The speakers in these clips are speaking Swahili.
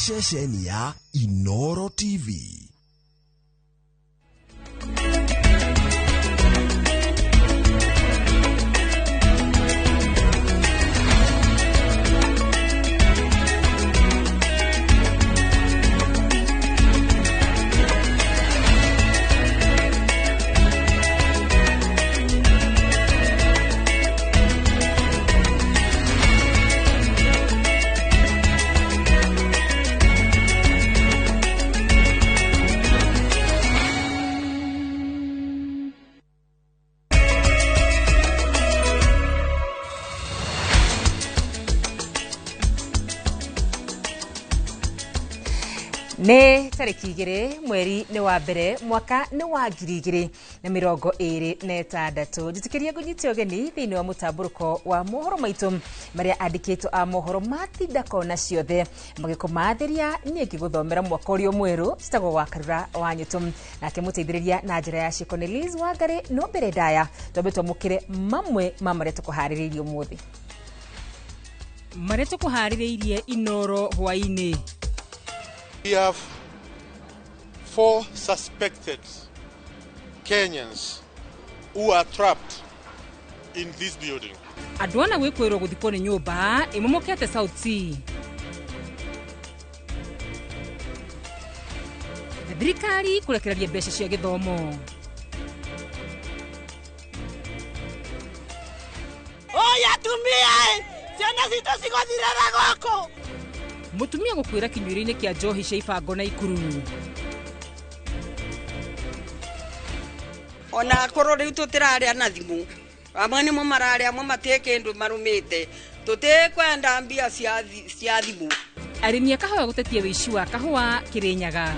ceceni ya Inoro TV. Ne tariki 2 mweri ni wa mbere mwaka ni wa 2026 jitikiria gunyitio geni thiini wa mutamburuko wa mohoro maitu maria andikitwo a mohoro matinda kona ciothe magikumatheria ni ngiguthomera mwaka urio mweru citago wa Karura wa Nyutu nake muteithiriria na njira ya Shiko Liz Wangari no mbere ndaya twambitwo mukire mamwe mamare tukuhaririirie umuthi mare tukuhaririirie Inoro hwaini. We have 4 suspected Kenyans who are trapped in this building. Adwana wekwero guthiko ni nyumba imomokete South Sea. Thirikari kurekereria mbeca cia githomo. Oya tumia ciana cito cigothirira goko. Mutumia gukwira kinyuiri-ini kia njohi cia ibango na ikuru. Ona korwo riu tutiraria na thimu amwe ni mo mararia amwe mateke ndu marumite tutikwenda mbia cia thimu. Arimi akahoya gutetia wici wa kahua Kirinyaga.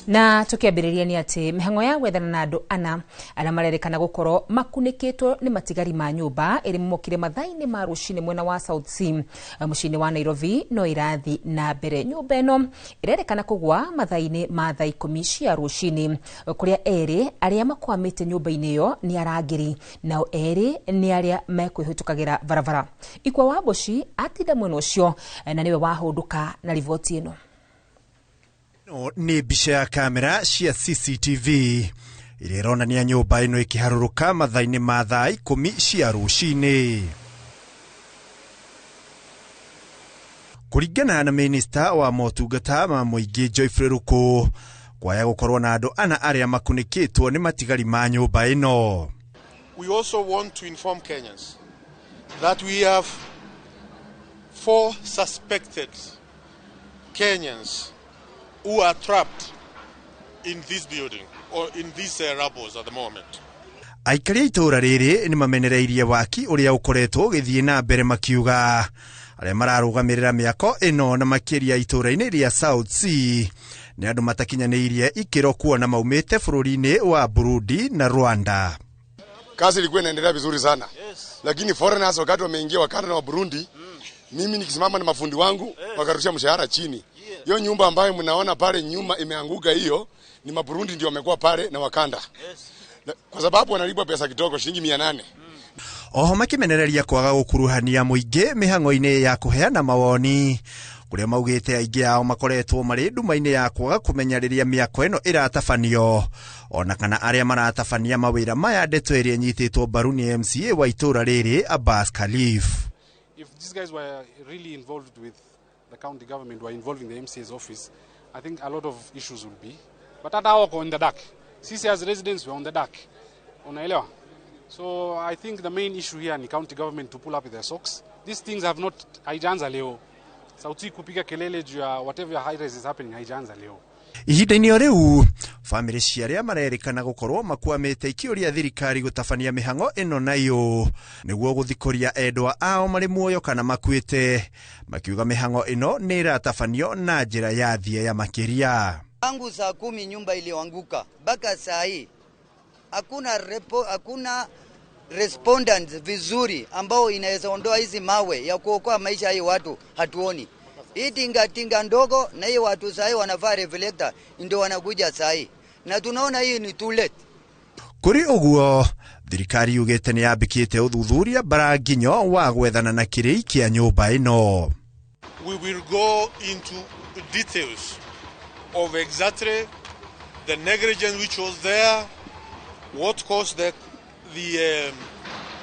Na tukiambiriria ni ati mihango ya wethana na andu ana marerikana gukorwo makunikitwo ni matigari ma nyumba iri mokire mathaini ma rucini mwena wa South Sea mucini wa Nairobi no irathi na mbere. Nyumba ino irerikana kugwa mathaini ma thaa 10 cia rucini kuria eri aria makwamite nyumba-ini yo ni arangiri nao eri ni aria mekwihutukagira barabara. Ikwa wa Boshi atida mwena ucio na niwe wahunduka na rivoti ino. Ni mbica ya kamera cia CCTV ironania nyumba ino ikiharuruka mathaini ma thaa 10 cia rucini. Kuringana na Minister wa motungata ma muingi Geoffrey Ruku kwaya gukorwo na andu ana aria makunikitwo ni matigari ma nyumba ino. We also want to inform Kenyans that we have 4 suspected Kenyans who are trapped in this building or in these rubbles at the moment. Aikari itura riri ni mamenereirie waki uria ukoretwo githie na mbere makiuga aria mararugamirira miako ino na makiria itura-ini ria South Sea ni andu matakinyaniirie ikiro kuona maumite bururi-ini wa Burundi na Rwanda. Kazi ilikuwa inaendelea vizuri sana. Lakini foreigners wakati wameingia wakati na wa Burundi, mimi nikisimama na mafundi wangu wakarusha mshahara chini. Hiyo nyumba ambayo mnaona pale nyuma imeanguka hiyo ni Maburundi ndio wamekuwa pale na Wakanda. Kwa sababu wanalipwa pesa kidogo shilingi 800. Oho makimenereria kwaga gukuruhania muingi mihango-ini ya kuheana mawoni kuria maugite aingi ao makoretwo mari nduma-ini ya kwaga kumenyariria miako ino iratabanio ona kana aria maratabania mawira maya ndeto iria nyititwo mbaru ni MCA wa itura riri Abbas Khalif. If these guys were really involved with the county government, were involving the MCA's office, I think a lot of issues would be. But at our on the dark. Sisi as residents were on the dark. Unaelewa? So I think the main issue here ni county government to pull up with their socks. These things have not haijaanza leo. Sauti kupiga kelele juu ya whatever high rise is happening haijaanza leo. Ihinda-ini riu family ciaria marerikana gukorwo makwamite ikiuria thirikari gutabania mihango ino nayo niguo guthikoria endwa ao mari muoyo kana makwite makiuga mihango ino ni iratabanio na njira ya thie ya makiria. Tangu saa 10 nyumba iliyoanguka mpaka saa hii hakuna respondents vizuri ambao inaweza ondoa hizi mawe ya kuokoa maisha ya watu, hatuoni. Hii tinga ndogo na hii watu sahi wanavaa reflector ndio wanakuja sahi. Na tunaona hii ni too late. Kuri uguo thirikari yugite ni yambikite uthuthuria baranginyo wa gwethana na kirei kia nyumba ino. We will go into details of exactly the negligence which was there, what caused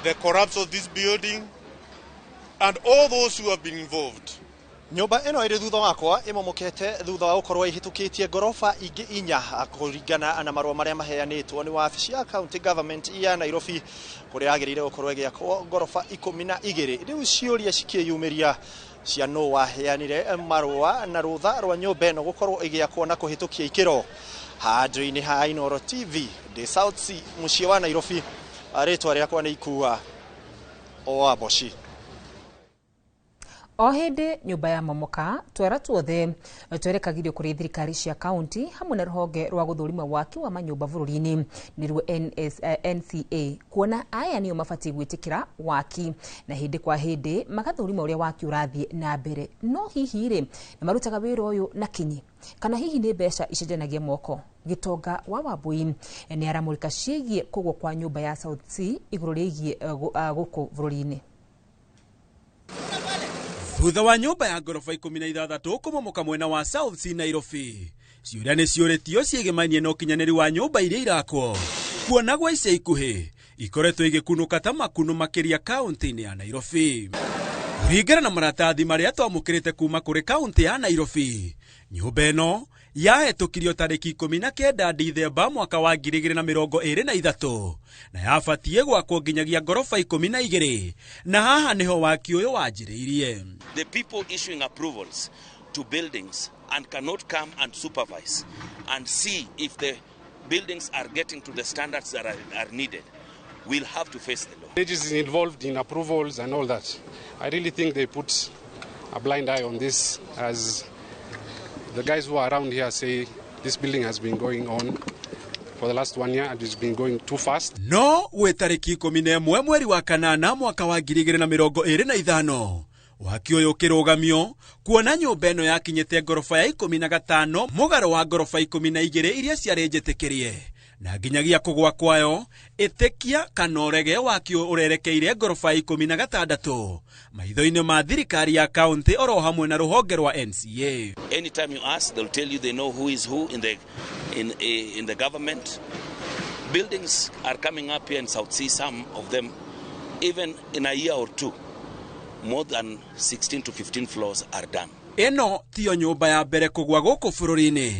the collapse of this building, and all those who have been involved. Nyumba ino iri thutha wakwa imomokete thutha wa gukorwo ihitukitie gorofa ingi inya kuringana na marua maria maheanitwo ni wabici ya county government ya Nairobi kuria agirire gukorwo giakwo gorofa 12. Riu ciuria cikiyumiria cia no waheanire marua na rutha rwa nyumba ino gukorwo igiakwo na kuhitukia ikiro. Handũ-inĩ ha Inooro TV the South Sea muciĩ wa Nairobi, ritwa riakwa ni Ikua Owaboshi. O hindi nyumba ya momoka twera tuothe twerekagirwo kuri thirikari cia county hamwe na ruhonge rwa guthurima waki wa manyumba bururi-ini nirwo NCA kuona aya niyo mabati gwitikira waki na hindi kwa hindi magathurima uria waki urathie na mbere. No hihi ri marutaga wira uyu na kinyi kana hihi ni mbeca icenjanagia moko? Gitonga wa Wambui ni aramurika ciigie kugwo kwa nyumba ya South Sea iguru riigie guku bururi-ini. Thutha wa nyumba ya ngorofa 16 kumomoka mwena wa South Sea Nairobi, ciuria ni ciuritio ciegemainie na ukinyaniri wa nyumba iria irakwo kuona gwa ica ikuhi ikoretwo igikunuka ta makuno makiria kaunti-ini ya Nairobi. Kuringana na maratathi maria twamukirite kuma kuri kaunti ya Nairobi, nyumba ino yahetũkirio tarĩki 19 Dithemba mwaka wa 2023 na yabatie gwakwo nginyagia ngorofa 12 na haha niho waki ũyũ wanjĩrĩirie. The people issuing approvals to buildings and cannot come and supervise and see if the buildings are getting to the standards that are needed will have to face the law. It is involved in approvals and all that. I really think they put a blind eye on this, as the guys who are around here say this building has been going on for the last 1 year and it's been going too fast. No we tariki 11 mweri wa kanana mwaka wa 2025 waki ũyũ ũkĩrũgamio kuona nyũmba ĩno yakinyĩte ngorofa ya 15 mũgaro wa ngorofa 12 iria ciarĩ njĩtĩkĩrie na nginyagia kũgwa kwayo ĩtĩkia kana ũrege waki ũrerekeire ngorofa 16 maitho-inĩ ma thirikari ya county oro hamwe na rũhonge rwa NCA. Anytime you ask, they'll tell you they know who is who in the government. Buildings are coming up here in South Sea, some of them even in a year or two. More than 16 to 15 floors are done. Eno tiyo nyumba ya mbere kũgwa gũkũ bũrũri-inĩ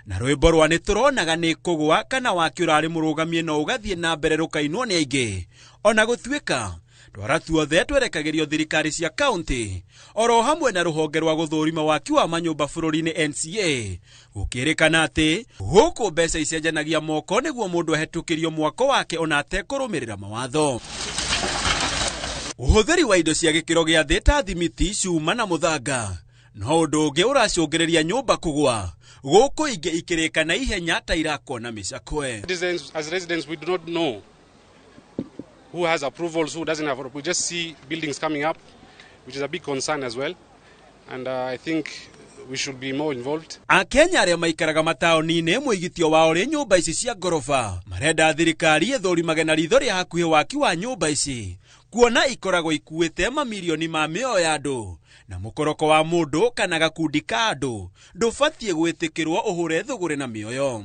na rwĩmbo rwa nĩtũronaga nĩ kũgwa kana waki ũrarĩ mũrũgamie no ũgathiĩ na mbere rũkainwo nĩ aingĩ. Ona gũtuĩka twara tuothe twerekagĩrio thirikari cia county oro hamwe na rũhonge rwa gũthũrima waki wa manyũmba bũrũri-inĩ NCA gũkĩrĩkana atĩ gũkũ mbeca icenjanagia moko nĩguo mũndũ ahetũkĩrio mwako wake ona atekũrũmĩrĩra mawatho. Ũhũthĩri wa indo cia gĩkĩro gĩa thĩ ta thimiti, cuma na mũthanga no ũndũ ũngĩ ũracũngĩrĩria nyũmba kũgwa gũkũ ingĩ ikĩrĩkana ihenya ta irakwo na mĩcakwe. As residents, we do not know who has approvals, who doesn't have approvals. We just see buildings coming up, which is a big concern as well. And I think we should be more involved. Akenya arĩa maikaraga mataũni-inĩ mũigithio wao rĩ nyũmba ici cia ngorofa marenda thirikari ĩthũrimage na ritho rĩa hakuhĩ waki wa nyũmba ici kuona ikoragwo ikuĩte mamirioni ma mĩoyo ya andũ na mũkoroko wa mũndũ kana gakundi ka andũ ndũbatiĩ gwĩtĩkĩrwo ũhũre thũgũrĩ na mĩoyo.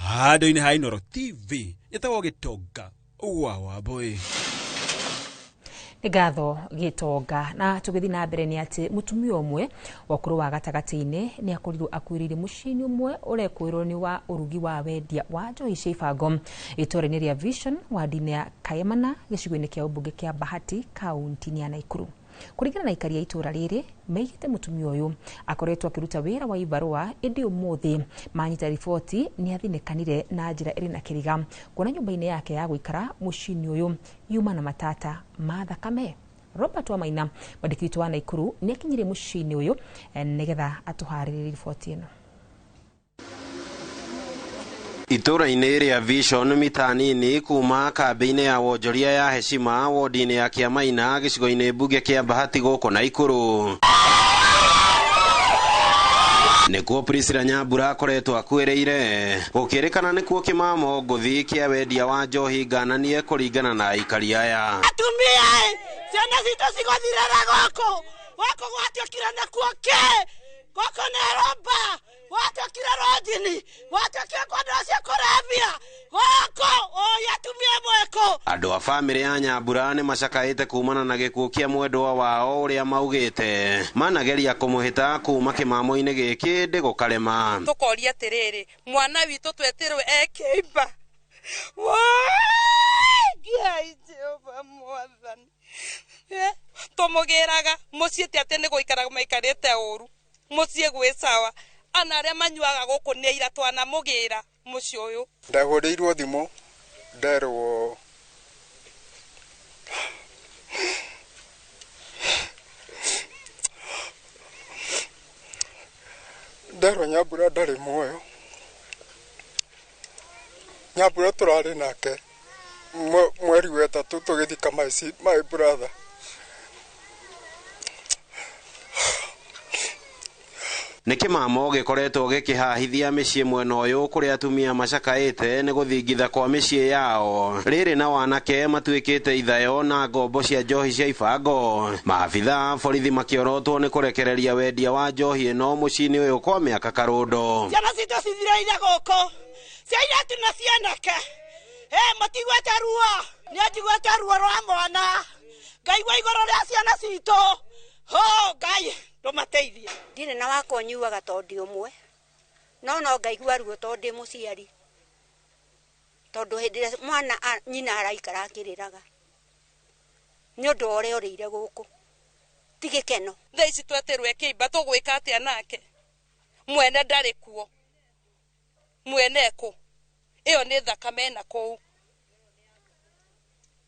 Handũ-inĩ ha Inooro TV gĩtagwo Gĩtonga wa Wambui. Ngatho Gitonga. Na tugithi na mbere ni ati mutumia umwe wa kuru wa gatagati-ini ni akorirwo akuĩrĩire mũciĩ-inĩ umwe ũrekwĩrwo ni wa urugi wa wendia wa njohi cia ibango itora-inĩ rĩa Vision wadi-inĩ ya Kayamana gĩcigo-inĩ kĩa ũmbunge kĩa Bahati kaunti-inĩ ya Naikuru. Kuringana na ikari ya itura rĩrĩ meigite mutumia ũyũ akoretwo akiruta wĩra wa ibarua indi ũmũthĩ manyita riboti ni athinekanire na njĩra ĩrĩ na kĩriga kuona nyũmba-inĩ yake ya gũikara mũciĩ-inĩ ũyũ yuma na matata ma thakame. Robert Wamaina mwandĩki wa Naikuru ni akinyire mũciĩ-inĩ ũyũ nigetha atuharĩrĩrie riboti ĩno. Itura-inĩ rĩa Vision mitanini kuma kambĩ-inĩ ya wonjoria ya Heshima wodi-inĩ ya Kiamaina gĩcigo-inĩ mbunge kĩa Bahati gũkũ Naikuru. Nĩkuo Priscilla Nyambura akoretwo akuĩrĩire gũkĩrĩkana nĩkuo kĩmamo ngũthi kĩa wendia wa njohi ngananie kũringana na aikari aya. Atumia ciana citũ cigothirĩra gũkũ gwatuĩkire nakuo gũkũ nĩ romba gwatuĩkire rojini gwatuĩkire kwandĩra cia kũrebia gũkũ ũyũ atumia mwĩkũ. Andũ a bamĩrĩ ya Nyambura nĩ macakaĩte kumana na gĩkuũ kĩa mwendwa wao ũrĩa maugĩte manageria kũmũhĩta kuma kĩmamo-inĩ gĩkĩ ndĩ gũkarema. Tũkoria atĩrĩrĩ mwana witũ tweterwe ekĩimba Jehova Mwathani tũmũgĩraga mũciĩ atĩ nĩ gũikara maikarĩte ũru mũciĩ gwĩ sawa ana arĩa manyuaga gũkũ nĩ ira twanamũgĩra mũciĩ ũyũ. Ndagũrĩirwo thimũ nderwo Nyambura ndarĩ muoyo. Nyambura tũrarĩ nake mweri wa ĩtatũ tũgĩthika my brother. Nĩ kĩmamo gĩkoretwo gĩkĩhahithia mĩciĩ mwena ũyũ kũrĩa atumia macakaĩte nĩ gũthingitha kwa mĩciĩ yao. Rĩrĩ na wanake matuĩkĩte ithayo na ngombo cia njohi cia ibango. Maabitha borithi makĩorotwo nĩ kũrekereria wendia wa njohi ĩno mũciĩ-inĩ ũyũ kwa mĩaka karũndo. Ciana citũ cithireire gũkũ cia airĩtu na cianake mũtigwete ruo nĩ njiguĩte ruo rwa mwana ngaigua igũrũ rĩa ciana citũ Ngai ndũmateithie. Ndirĩ na wakwa nyuaga tondũ ũmwe no ngaigua ruo tondũ ndĩ mũciari tondũ hĩndĩ ĩrĩa mwana nyina araikara akĩrĩraga nĩ ũndũ ũrĩa ũrĩire gũkũ ti gĩkeno. Thaa ici tweterwe kĩimba tũgwĩka atĩa nake mwene ndarĩ kuo mwene kũ ĩyo nĩ thakame na kũu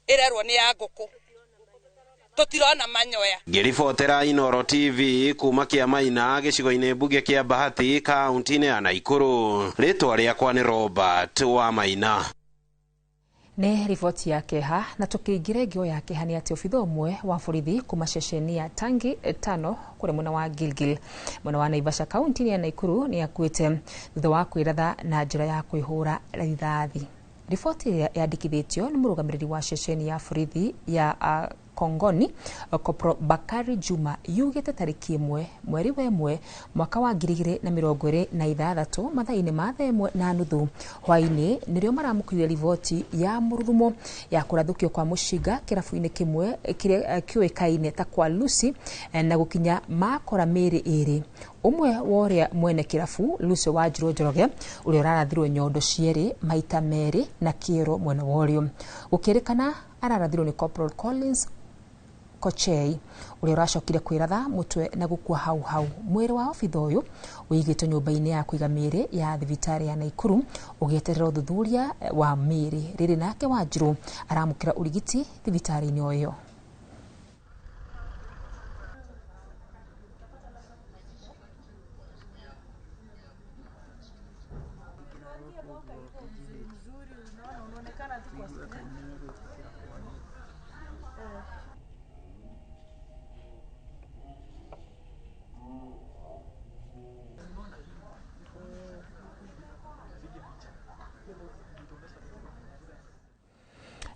ĩrerwo nĩ ya ngũkũ tutirona manyoya. Ngĩribotera Inoro TV kuma Kiamaina gĩcigo-inĩ mbunge kĩa Bahati kaunti-inĩ ya Naikuru. Rĩtwa rĩakwa nĩ Robert wa Maina. Nĩ riboti ya Keha na tukĩingĩra ngĩo ya Keha nĩ atĩ obitha ũmwe wa borithi kuma ceceni ya Tangi 5 kũrĩ mwena wa Gilgil mwena wa Naivasha kaunti-inĩ ya Naikuru nĩ akuĩte thutha wa kwĩratha na njĩra ya kwĩhũra rithathi. Riboti yandĩkithĩtio nĩ mũrũgamĩrĩri wa ceceni ya borithi ya Kongoni Kopro Bakari Juma yugĩte tarĩki 1 mweri wa 1 mwaka wa 2026 mathaa-inĩ ma 1:30 hwaĩ-inĩ nĩrĩo maramũkĩrire riboti ya mũrurumo ya kũrathũkio kwa mũcinga kĩrabu-inĩ kĩmwe kĩrĩa kĩũĩkaine ta kwa Lucy na gũkinya makora mĩĩrĩ ĩrĩ. Umwe wa ũrĩa mwene kĩrabu Lucy Wanjiru Njoroge ũrĩa ũrarathirwo nyondo cierĩ maita merĩ na kĩero mwena wa ũrĩo. Gũkĩrĩkana ararathirwo nĩ Corporal Collins Kochei ũrĩa ũracokire kwĩratha mũtwe na gũkua hau. Mwĩrĩ wa obitha ũyũ ũigĩtwo nyũmba-inĩ ya kũiga mĩĩrĩ ya thibitarĩ ya Naikuru ũgĩeterera ũthuthuria wa mĩĩrĩ. Rĩrĩ nake Wanjiru aramũkĩra ũrigiti thibitarĩ-inĩ ũyũ.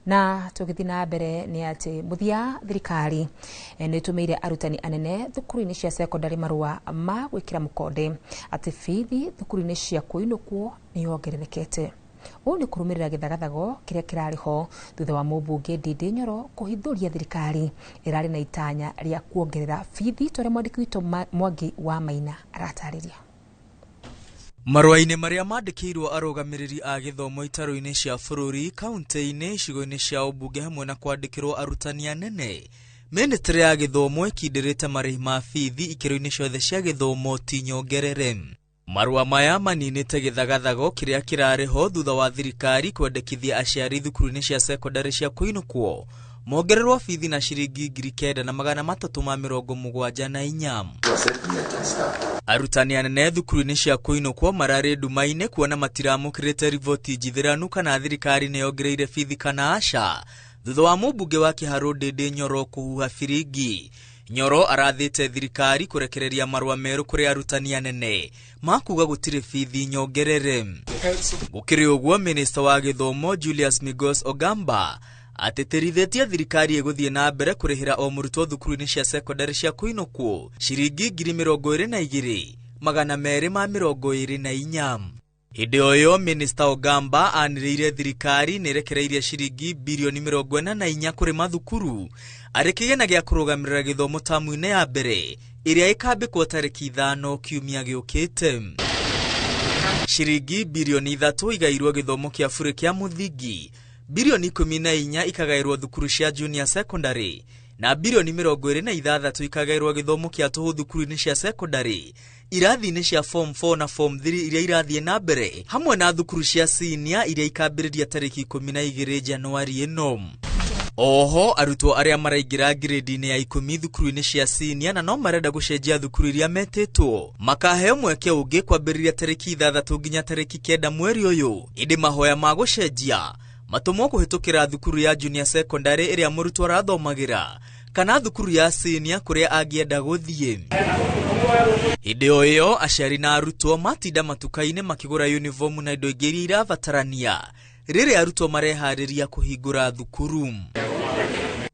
Na tũgĩthiĩ na mbere nĩ atĩ mũthia thirikari nĩ ĩtũmĩire arutani anene thukuru-inĩ cia secondary marũa ma gwĩkĩra mũkonde atĩ bithi thukuru-inĩ cia kũinũkwo nĩ yongererekete. Ũũ nĩ kũrũmĩrĩra gĩthagathago kĩrĩa kĩrarĩ ho thutha wa mũmbunge Ndindi Nyoro kũhithũria thirikari ĩrarĩ na itanya rĩa kuongerera bithi tũrĩa mwandĩki witũ Mwangi wa Maina aratarĩria. Marũa-inĩ marĩa mandĩkĩirwo arũgamĩrĩri a gĩthomo itarũ-inĩ cia bũrũri kaunti-inĩ icigo-inĩ cia ũmbunge hamwe na kwandĩkĩrwo arutani anene, Ministry ya gĩthomo ĩkindĩrĩte marĩhi ma bithi ikĩro-inĩ ciothe cia gĩthomo ti nyongerere. Marũa maya maninĩte gĩthagathago kĩrĩa kĩrarĩ ho thutha wa thirikari kwandĩkithia aciari thukuru-inĩ cia secondary cia kũinũkwo mongererwo bithi na ciringi 9,374. Arutani anene thukuru-inĩ cia kũinũkwo mararĩ nduma-inĩ kuona matiramũkĩrĩte riboti njithĩranu kana thirikari nĩyongereire bithi kana aca thutha wa mũmbunge wa Kĩharũ Ndĩndĩ Nyoro kũhuha biringi. Nyoro arathĩte thirikari kũrekereria marũa merũ kũrĩ arutani anene makuga gũtirĩ bithi nyongerere. Gũkĩrĩ ũguo, minista wa gĩthomo Julius Migos Ogamba ateterithĩtie thirikari ĩgũthiĩ na mbere kũrĩhĩra o mũrutwo thukuru-inĩ cia secondary cia kũinũkwo ciringi 22,224. Hĩndĩ oyo minista Ogamba anĩrĩire thirikari nĩrekereirie ciringi bilioni 44 kũrĩ mathukuru arĩ kĩgĩna gĩa kũrũgamĩrĩra gĩthomo tamu-inĩ ya mbere ĩrĩa ĩkambĩkwo tarĩki 5 kiumia gĩũkĩte. Ciringi bilioni 3 igairwo gĩthomo kĩa bure kĩa mũthingi, bilioni 14 ikagairwo thukuru cia junior secondary na bilioni 26 ikagairwo gĩthomo kĩa tũhũ thukuru-inĩ cia secondary, irathi-inĩ cia form 4 na form 3 iria irathiĩ na mbere, hamwe na thukuru cia senior iria ikambĩrĩria tarĩki 12 Januari ĩno. Oho, arutwo arĩa maraingĩra grade-inĩ ya 10 thukuru-inĩ cia senior na no marenda gũcenjia thukuru iria metĩtwo makaheo mweke ũngĩ kwambĩrĩria tarĩki 6 nginya tarĩki 9 mweri ũyũ. Ĩndĩ mahoya ma gũcenjia matumwo kũhĩtũkĩra thukuru ya junior secondary ĩrĩa mũrutwo arathomagĩra kana thukuru ya senior kũrĩa angĩenda gũthiĩ. Hĩndĩ o ĩyo, aciari na arutwo matinda matuka-inĩ makĩgũra uniform na indo ingĩ iria irabatarania rĩrĩa arutwo mareharĩria kũhingũra thukuru.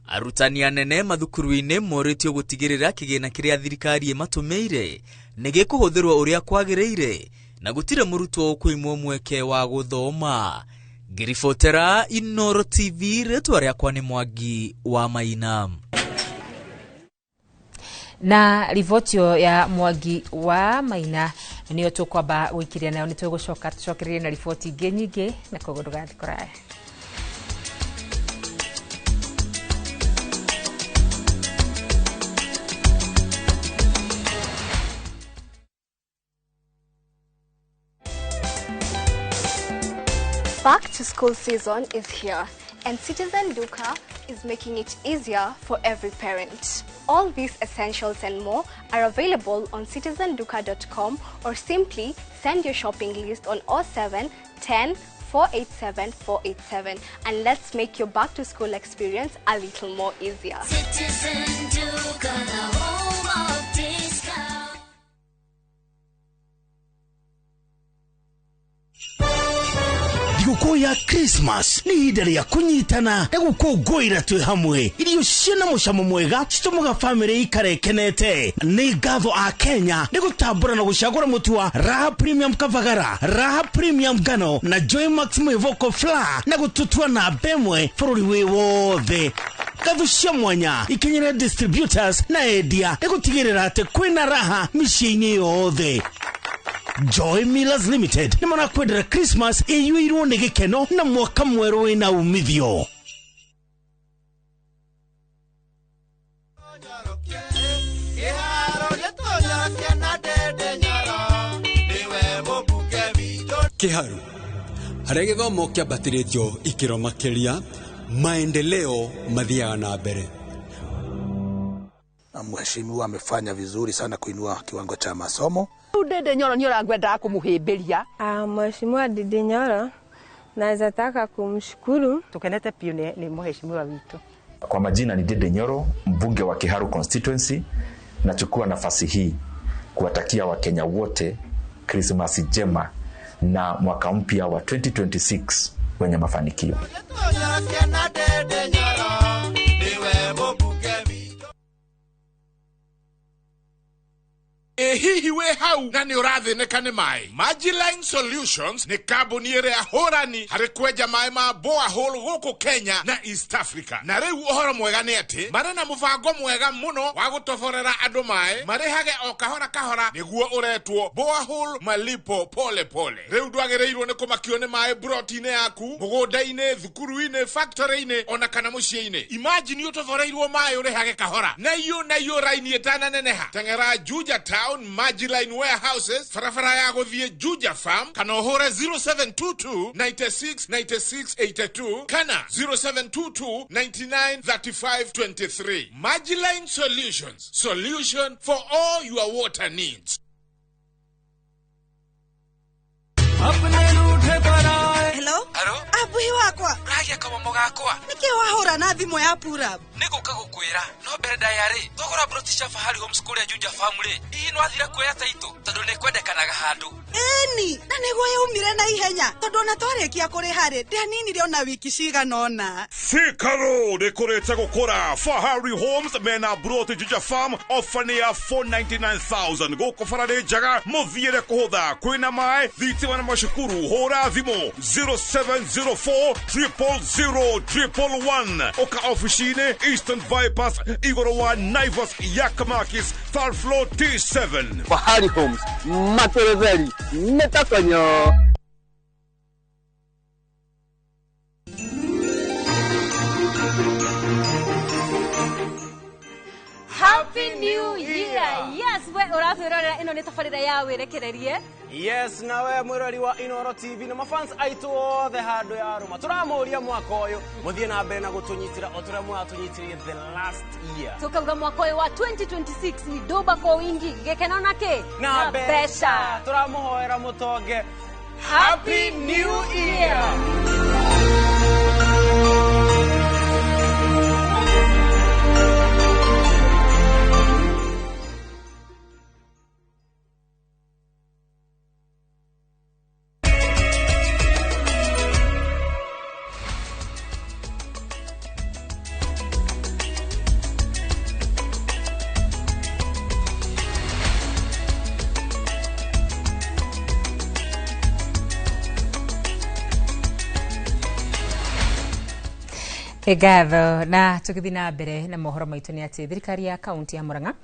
Arutani anene mathukuru-inĩ morĩtio gũtigĩrĩra kĩgĩna kĩrĩa thirikari ĩmatũmĩire nĩgĩkũhũthĩrwo ũrĩa kwagĩrĩire na gũtirĩ mũrutwo ũkũimwo mweke wa gũthoma. Ngĩribotera Inooro TV, rĩtwa rĩakwa nĩ Mwangi wa Maina. Na ribotio ya Mwangi wa Maina niyo tũkwamba gũikiria nayo, nĩtũgũcoka tũcokererie na riboti ingĩ nyingĩ na koguo ndũgathiĩ kũraya. Back to school season is here, and Citizen Duka is making it easier for every parent. All these essentials and more are available on citizenduka.com, or simply send your shopping list on 07 10 487 487, and let's make your back to school experience a little more easier. Citizen Duka, the home of discount. Thigũkũ ya Christmas nĩ ihinda rĩa kũnyitana na gũkũngũĩra twĩ hamwe. Irio ciĩna mũcamo mwega citũmaga famĩlĩ ikare ikenete. Nĩ ngatho a Kenya nĩ gũtambũra na gũcagũra mũtu wa Raha Premium Kavagara, Raha Premium Ngano na Joy Maximo Voco Flour na gũtũtua na bemwe bũrũri wĩ wothe. Ngatho cia mwanya ikenyera distributors na endia nĩ gũtigĩrĩra atĩ kwĩna raha mĩciĩ-inĩ yothe. Joy Millers Limited nĩ marakwendera Christmas ĩiyũirwo nĩ gĩkeno na mwaka mwerũ wĩna umithio. Kĩharũ harĩa gĩthomo kĩambatĩrĩtio ikĩro makĩria, maendeleo mathiaga na mbere. Mheshimiwa amefanya vizuri sana kuinua kiwango cha masomo. Ndĩndĩ Nyoro nĩ ũrangwenda kũmũhĩmbĩria. Mheshimiwa Ndĩndĩ Nyoro naweza taka kumshukuru. Tukenete pia ni mheshimiwa wetu. Kwa majina ni Ndĩndĩ Nyoro, mbunge wa Kĩharũ constituency. Nachukua nafasi hii kuwatakia Wakenya wote Christmas njema na mwaka mpya wa 2026 wenye mafanikio. Hihi we hau na ni ũrathĩnĩka nĩ maĩ. Magiline Solutions nĩ kambuni ĩrĩa hũrani harĩ kwenja maĩ ma borehole gũkũ Kenya na East Africa. Na rĩu ũhoro mwega nĩ atĩ marĩ na mũbango mwega mũno wa gũtoborera andũ maĩ marĩhage o kahora kahora nĩguo ũretwo borehole malipo pole pole. Rĩu ndwagĩrĩirwo nĩ kũmakio nĩ maĩ broti-inĩ yaku, mũgũnda-inĩ, thukuru-inĩ, factory-inĩ ona kana mũciĩ-inĩ. Imagine ũtoboreirwo maĩ ũrĩhage kahora. Na iyo raini ĩtananeneha. Teng'era Juja Town around Majiline warehouses, farafara ya guthie Juja Farm, kana ohore 0722 96 96 82, kana 0722 99 35 23. Majiline Solutions, solution for all your water needs. Hello? Abuhi wakwa. Ragia kama mogakwa. Niki wahora na thimo ya Purab. Niko kagukwira. No bere diary. Thogora British Fahari Homeschool ya Juja Family. Ii no athira kuya taito. Tondu ne kwendekanaga handu. Eni, na nego yaumire na ihenya. Tondu na twarekia kuri hari. Ndanini rio na wiki ciganona. Sikaro dekorete gukora. Fahari Homes mena brote Juja Farm ofania 499,000. Goko farade jaga muthiere kuhutha. Kwina mai thitima na mashukuru. Hora thimo 0704 000 111. Oka officine Eastern Bypass Igoro wa Naivas Yakamakis third floor T7. Fahari Homes Matereveri Metakanyo. Happy New Year! Yes, we urafirora ino ni tafarira ya werekererie. Yes, na we mwirori wa Inoro TV na mafans aitu othe handu ya ruma. Turamuria mwaka uyu muthie na mbere na gutunyitira otura mwatunyitirie the last year. Tukauga mwaka uyu wa 2026 ni doba kwa wingi gekena nake na besha. Turamuhoera mutonge Happy New Year! Egatho na tukithi na mbere na mohoro maitu ni ati thirikari ya kaunti ya Murang'a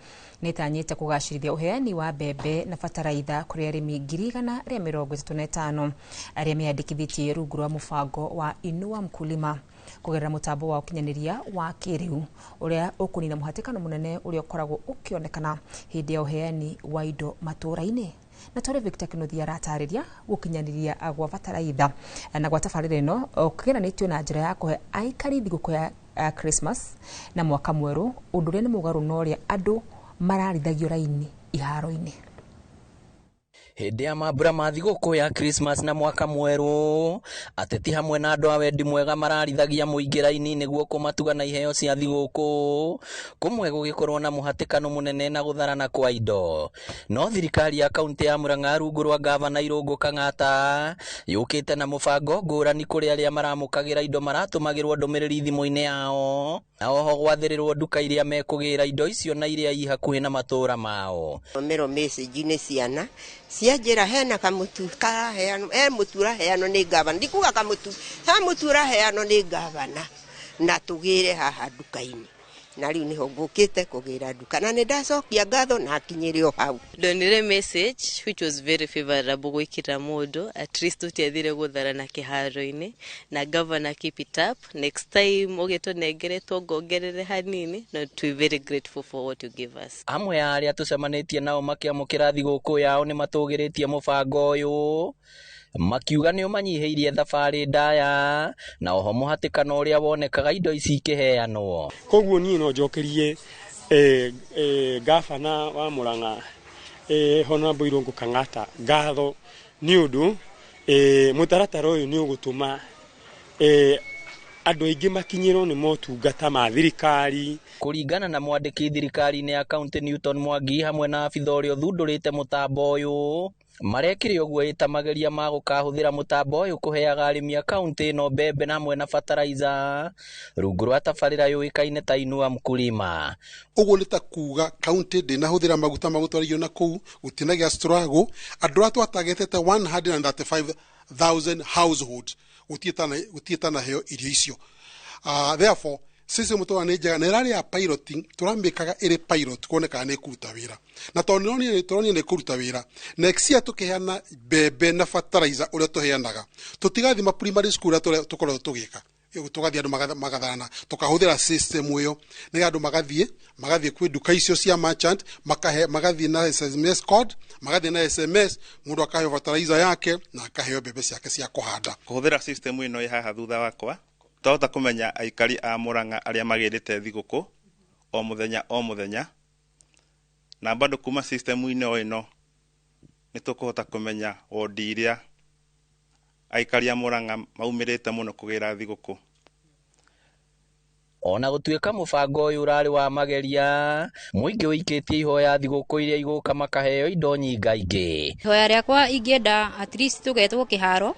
nitanyite kugacirithia uheani wa mbembe na fataraitha kuri arimi 135 aria meyandikithitie rungu rwa mubango wa Inua Mkulima kugerera mutambo wa ukinyaniria wa kiriu uria ukunina muhatikano munene uria ukoragwo ukionekana hindi ya uheani wa indo maturaini na tore Victor Kinothia ratariria gukinyaniria agwa fataraitha na gwa tafarire no ukigeranitio na njira ya kuhe aikari thiguku ya Christmas na mwaka mweru undu ni mugaru noria andu mararithagio raini iharo-ini. Hindi ya mambura ma thiguku ya Christmas na mwaka mweru ateti hamwe na andu a wendi mwega mararithagia muingi raini niguo kumatuga na iheo cia thiguku kumwe gugikorwo na muhatikano munene na gutharana kwa indo. No thirikari ya kaunti ya Murang'a rungu rwa gavana Irungu Kang'ata yukite na mubango ngurani kuri aria maramukagira indo maratumagirwo ndumiriri thimu-ini yao na oho gwathirirwo nduka iria mekugira indo icio na iria ihakuhi na matura mao. Mero message ni ciana cianjira hena kamutu ka heano mutura heano ni gavana ndikuga kamutu ha mutura heano ni gavana na tugire haha nduka-ini na riu niho ngukite kugira nduka na ndacokia ngatho na kinyirio hau. Donire message which was very favorable gwikira mundu at least utiathire gutharana kiharo-ini na governor keep it up next time ugitunengere twongongerere hanini no to very grateful for what you give us. Amwe ya aria tucemanitie nao makiamukira thiguku yao ni matugiritie mubango uyu makiuga ni umanyihiirie thabari ndaya na oho muhatikano uria wonekaga indo ici ikiheanwo. Koguo ni no njokerie gavana wa Murang'a Honorable Irungu Kang'ata ngatho ni undu mutaratara uyu ni ugutuma andu aingi makinyirwo ni motungata ma thirikari. Kuringana na mwandiki thirikari-ini ya kaunti Newton Mwangi hamwe na abitha uria thundurite mutambo uyu marekire uguo itamageria ma gukahuthira mutambo uyu kuheaga arimi a kaunti no mbembe na hamwe na fertilizer rungu rwa tabarira yuikaine ta Inua Mkulima. Uguo nita kuga kaunti ndinahuthira maguta magutwarithio na kuu gutinagia struggle andu atu atagetete 135,000 households gutietana heo irio icio. Therefore sisi mutoa ni njega na irari ya piloting turambikaga iri pilot kuoneka ni kuruta wira na tonironi ni kuruta wira next year tukiheana bebe na fertilizer uria tuheanaga tutigathima primary school tukorwo tugika tugathie andu magatharana tukahuthira system iyo ni andu magathie kwi duka icio cia merchant magathie na SMS code magathie na SMS mundu akaheo fertilizer yake na akaheo mbembe ciake cia kuhanda kuhuthira system ino i haha thutha wakwa twahota kumenya aikari a Murang'a aria magirite thiguku o muthenya na bado kuma system ino nitukuhota kumenya wodi iria aikari a Murang'a maumirite muno kugira thiguku. Ona gutuika mubango uyu urari wa mageria muingi wikitie ihoya thiguku iria iguka makaheo indo nyingaingi. Ihoya riakwa ingienda at least tugetwo kiharo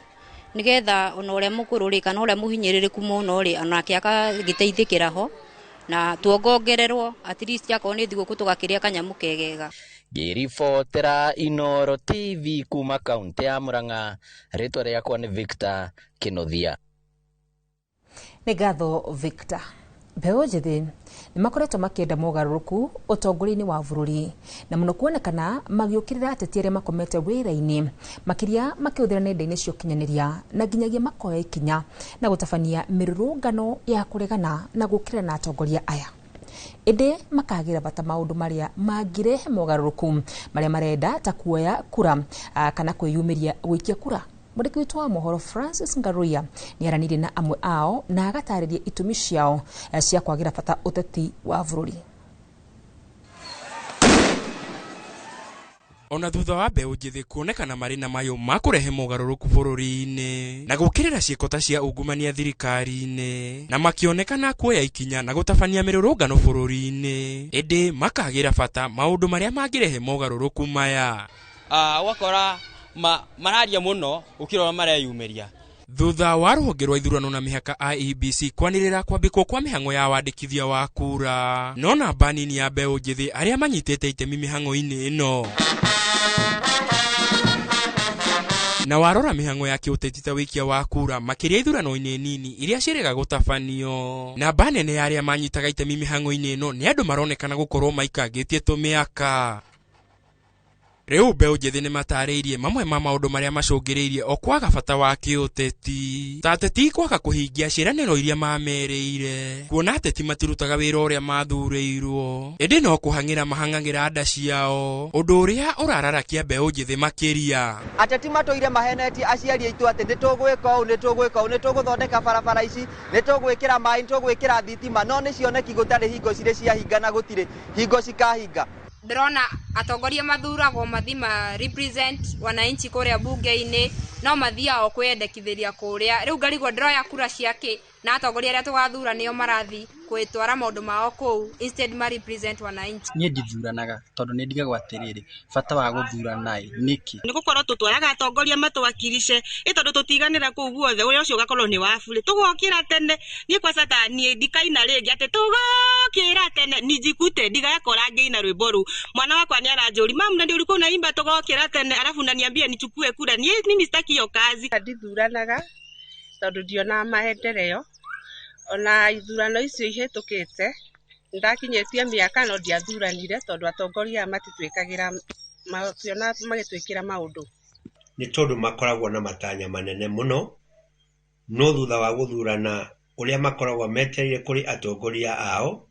nigetha ona uria mukuru ri kana uria muhinyiririku muno ri onake akagiteithikira ho na tuongongererwo at least yako ni thiguku tugakiria kanyamu kegega. Ngiribotera Inooro TV kuma kaunti ya Murang'a, ritwa riakwa ni Victor Kinothia. Nĩ ngatho Victor. Mbeũ njĩthĩ nĩ makoretwo makĩenda mogarũrũku ũtongoria-inĩ wa bũrũri na mũno kuonekana magĩũkĩrĩra ateti arĩa makomete wĩra-inĩ makĩria makĩhũthĩra nenda-inĩ cia ũkinyanĩria na nginyagia makoya ikinya na gũtabania mĩrũrũngano ya kũregana na gũkĩra na atongoria aya. Ĩndĩ makagira bata maũndũ marĩa mangĩrehe mogarũrũku marĩa marenda ta kuoya kura kana kwĩyumĩria gũikia kura. Mwandĩki witũ wa mohoro Francis Ngaruya nĩ aranĩirie na amwe ao na agatarĩria itũmi ciao cia kwagira bata ũteti wa bũrũri. Ona thutha wa mbeũ njĩthĩ kuonekana marĩ na mayo ma kũrehe mogarũrũku bũrũri-inĩ na gũkĩrĩra ciĩko ta cia ungumania thirikari-inĩ na makĩonekana kuoya ikinya na gũtabania mĩrũrũngano bũrũri-inĩ, ĩndĩ makagira bata maũndũ marĩa mangĩrehe mogarũrũku maya. Wakora mararia muno ukirora mareyumeria. Thutha wa rũhonge rwa ithurano na mĩhaka IEBC kwanĩrĩra kwambĩkwo kwa mĩhang'o ya wandĩkithia wa kura, no namba nini ya mbeũ njĩthĩ arĩa manyitĩte itemi mĩhang'o-inĩ ĩno. Na warora mĩhang'o ya kĩũteti ta wĩkia wa kura makĩria ithurano-inĩ nini iria ciĩrĩga gũtabanio, namba nene ya arĩa manyitaga itemi mĩhang'o-inĩ ĩno nĩ andũ maronekana gũkorwo maikangĩtie tũmĩaka. Rĩu mbeũ njĩthĩ nĩ matarĩirie mamwe ma maũndũ marĩa macũngĩrĩirie o kwaga bata wa kĩũteti. Ta ateti kwaga kũhingia ciĩranĩro iria mamerĩire, kuona ateti matirutaga wĩra ũrĩa mathurĩirwo, ĩndĩ no kũhang'ĩra mahang'agĩra nda ciao, ũndũ ũrĩa ũrararakia mbeũ njĩthĩ makĩria. Ateti matũire mahenetie aciari aitũ atĩ nĩtũgwĩka ũũ nĩtũgũthondeka barabara ici, nĩtũgwĩkĩra maĩ, nĩtũgwĩkĩra thitima, no nĩ cioneki gũtarĩ hingo cirĩ ciahinga na gũtirĩ hingo cikahinga. Ndĩrona atongoria mathuragwo mathima represent wananchi kũrĩa bunge-inĩ no mathia o kwendekithĩria kũrĩa. Rĩu ngarigwo ndĩroya kura ciake na atongoria arĩa tũgathura nĩo marathi kwĩtwara maũndũ mao kũu instead ma represent wananchi. Niĩ ndithuranaga tondũ nĩ ndigagwo atĩrĩrĩ bata wa gũthurana nĩkĩ. Nĩ gũkorwo tũtwaraga atongoria matũwakilishe tondũ tũtiganĩra kũu guothe ũrĩa ũcio ũgakorwo nĩ wa bure. Tũgokĩra tene niĩ kwa sata niĩ ndikaina rĩngĩ atĩ tũgokĩra tene nijikute ndigakora ngĩina rwĩmbo rũu. Mwana wakwa nĩ aranjũri mamu na ndio ulikuwa unaimba tũgokĩra tene alafu unaniambia nichukue kura. Niĩ mimi sitaki hiyo kazi. Ndithuranaga tondũ ndiona maendeleo ona ithurano icio ihetũkĩte ndakinyĩtie mĩaka no ndiathuranire tondũ atongoria matitwĩkagĩra mationa magĩtwĩkĩra maũndũ. Nĩ tondũ makoragwo na matanya manene mũno, no thutha wa gũthurana ũrĩa makoragwo metereire kũrĩ atongoria ao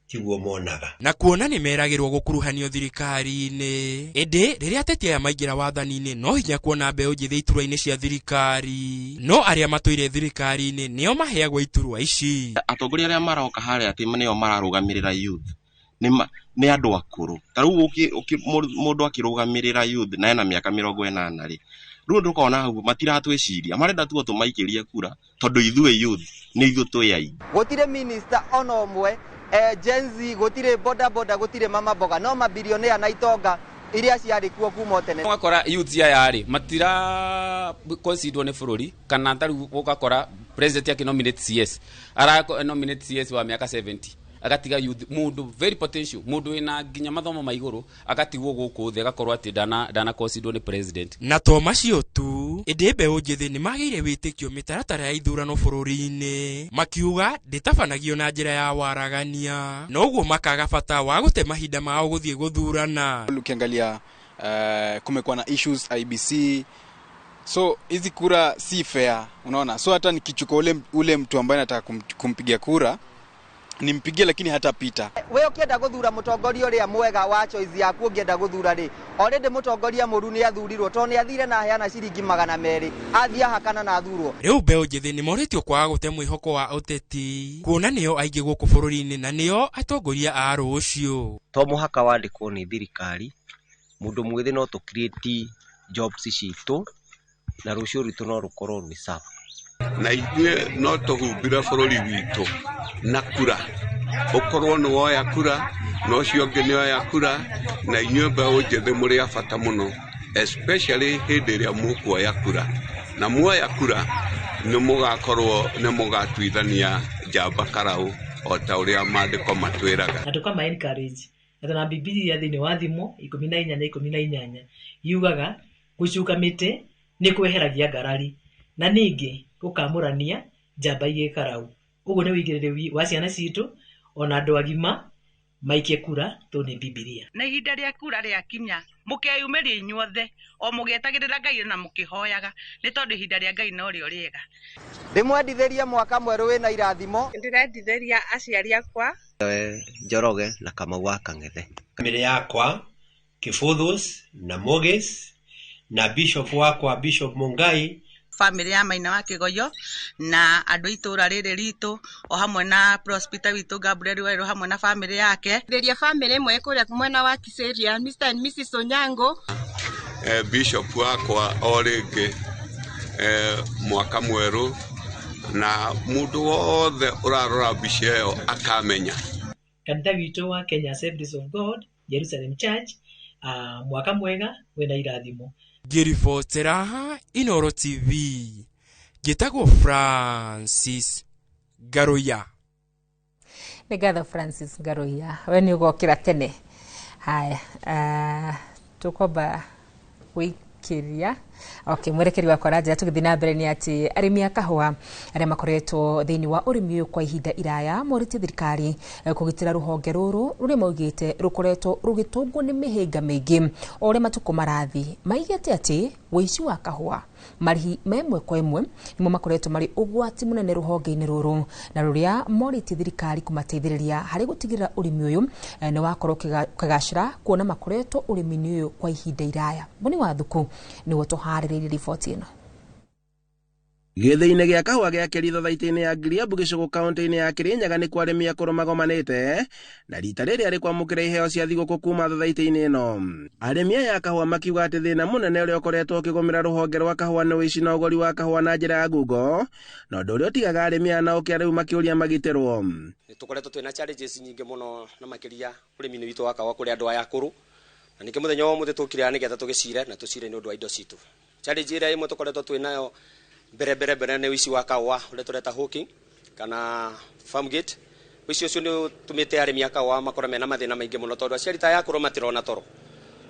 tiguo monaga. Na kuona nĩ meragĩrwo gũkuruhanio thirikari-inĩ, ĩndĩ rĩrĩa ateti aya maingĩra wathani-inĩ no hinya kuona mbeũ njĩthĩ iturwa-inĩ cia thirikari, no arĩa matũire thirikari-inĩ nĩo maheagwo iturwa ici. Atongoria arĩa maroka harĩa atĩ nĩo mararũgamĩrĩra youth nĩ andũ akũrũ. Ta rĩu mũndũ akĩrũgamĩrĩra youth na ena mĩaka 80 rĩ, rĩu ndũkona hau matiratwĩciria marenda tuo tũmaikĩrie kura tondũ ithuĩ youth nĩ ithuĩ twĩ aingĩ. Gũtirĩ minister ona ũmwe Gen Z, gũtirĩ boda gũtirĩ mama boga, no mabilionea na itonga iria ciarĩ kuo kuma tene. Wakora youth aya rĩ matira consider nĩ bũrũri kana tarũ ũgakora president yake nominate CS nominate CS wa miaka 70 agatiga youth mundu very potential mundu wina nginya mathomo ma iguru agatigwo gũkũ thĩ agakorwo atĩ dana consider nĩ president. Na to macio tu ĩndĩ mbeũ njĩthĩ nĩ magĩire wĩtĩkio mĩtaratara ya ithurano bũrũri-inĩ makiuga ndĩtabanagio na njĩra ya waragania, na ũguo makaga bata wa gũte mahinda mao gũthiĩ gũthurana. Ukiangalia kumekuwa na issues IBC So hizi kura si fair, unaona. So hata nikichukua ule mtu ambaye nataka kumpigia kura, nimpigie lakini hata pita. We ukienda guthura mutongoria uria mwega wa choice yaku ungienda guthura ri. Already mutongoria muru ni athurirwo to ni athire na heana ciringi 200 athia hakana na athurwo. Riu mbeu njithi ni moritio kwaga gute mwihoko wa uteti. Kuona niyo aingi guku bururi-ini na niyo atongoria a rucio. To muhaka wandikwo ni thirikari. Mundu mwithi no to create jobs citu na rucio ritu no rukorwo rwi sawa. Na ithuĩ no tũhumbĩre bũrũri witũ na kura. Ũkorwo nĩ woya kura, na ũcio ũngĩ nĩ oya kura, na inyuĩ mbeũ njĩthĩ mũrĩ a bata mũno, especially hĩndĩ ĩrĩa mũkuoya kura. Na muoya kura nĩ mũgatuithania njamba karaũ o ta ũrĩa maandĩko matwĩraga. Na tukama encourage. Na Biblia thĩinĩ wa Thimo 14:18 yugaga gucuka mĩtĩ nĩ kweheragia ngarari na ningĩ ukamurania njamba igĩkarau. Ũguo nĩ wĩigĩrĩrĩki wa ciana citũ ona andũ agima maikie kura to nĩ Biblia. Na ihinda rĩa kura rĩakinya mũkeyumĩria inyuothe o mũgĩetagĩrĩra Ngai na mũkĩhoyaga nĩ tondũ ihinda rĩa Ngai no rĩo rĩega. Ndimwendithĩrie mwaka mwerũ wĩna irathimo. Ndĩrendithĩria aciari akwa Njoroge na Kamau wa Kang'ethe. Family yakwa Kifuthus na Mogis na Bishop wakwa Bishop Mungai, family ya Maina wa Kigoyo na andũ itũra rĩrĩ ritũ o hamwe na Prospita witũ Gabriel Wairo hamwe na family yake. Rĩria family ĩmwe kũrĩa mwena wa Kiseria, Mr and Mrs Onyango. Bishop wakwa o rĩngĩ mwaka mwerũ na mũndũ wothe ũrarora mbica ĩyo akamenya. Kanitha witũ wa Kenya Assemblies of God, Jerusalem Church, mwaka mwega wena irathimo. Ngiribotera Inooro TV. Gitagwo Francis Garoya. Nĩngatho Francis Garoya. We nĩ ũgokĩra tene. Haya, tukomba wĩkĩria. Okay, mwerekeri wa Koraja tũgĩthiĩ na mbere nĩ atĩ arĩmi a kahũa arĩa makoretwo thĩinĩ wa ũrĩmi ũyũ kwa ihinda iraya morĩtie thirikari kũgitĩra rũhonge rũrũ rũrĩa maugĩte rũkoretwo rũgĩtũngwo nĩ mĩhĩnga mĩingĩ o ũrĩa matukũ marathi. Maigĩte atĩ wĩici wa kahũa marĩhi memwe kwa ĩmwe nĩmo makoretwo marĩ ũgwati mũnene rũhonge-inĩ rũrũ na rũrĩa morĩtie thirikari kũmateithĩrĩria harĩ gũtigĩrĩra ũrĩmi ũyũ nĩ wakorwo ũkĩgacĩra kuona makoretwo ũrĩmi-inĩ ũyũ kwa ihinda iraya. Boni wa Thuku nĩwe tũharĩrĩirie riboti ĩno. Gĩthĩ-inĩ gĩa kahũa gĩa Keritho thaitĩ-inĩ ya Ngiriabu Gĩcũgũ kaũntĩ-inĩ ya Kĩrĩnyaga nĩ kwa arĩmi akũrũ magomanĩte na rita rĩrĩ arĩ kwamũkĩra iheo cia thigũkũ kuma thaitĩ-inĩ ĩno. Arĩmi aya a kahũa makiuga atĩ thĩna mũnene ũrĩa ũkoretwo ũkĩgũmĩra rũhonge rwa kahũa nĩ ũici na ũgũri wa kahũa na njĩra ya ngungo, na ũndũ ũrĩa ũtigaga arĩmi aya na ũkĩa rĩu makĩũria magitĩrwo. Nĩtũkoretwo twĩna challenges nyingĩ mũno na makĩria ũrĩmi-inĩ witũ wa kahũa kũrĩ andũ aya akũrũ, na ningĩ mũthenya wa ũmũthĩ tũkire nĩgetha tũgĩcire na tũcire nĩ ũndũ wa indo citũ. Challenge ĩrĩa ĩmwe tũkoretwo twĩnayo mbere nĩ ũici wa kahũa ũrĩa tũreta hawking kana farm gate. Ũici ũcio nĩ ũtũmĩte arĩmi a kahũa makorwo mena mathĩna maingĩ mũno tondũ aciari ta yakũrũ matirona toro.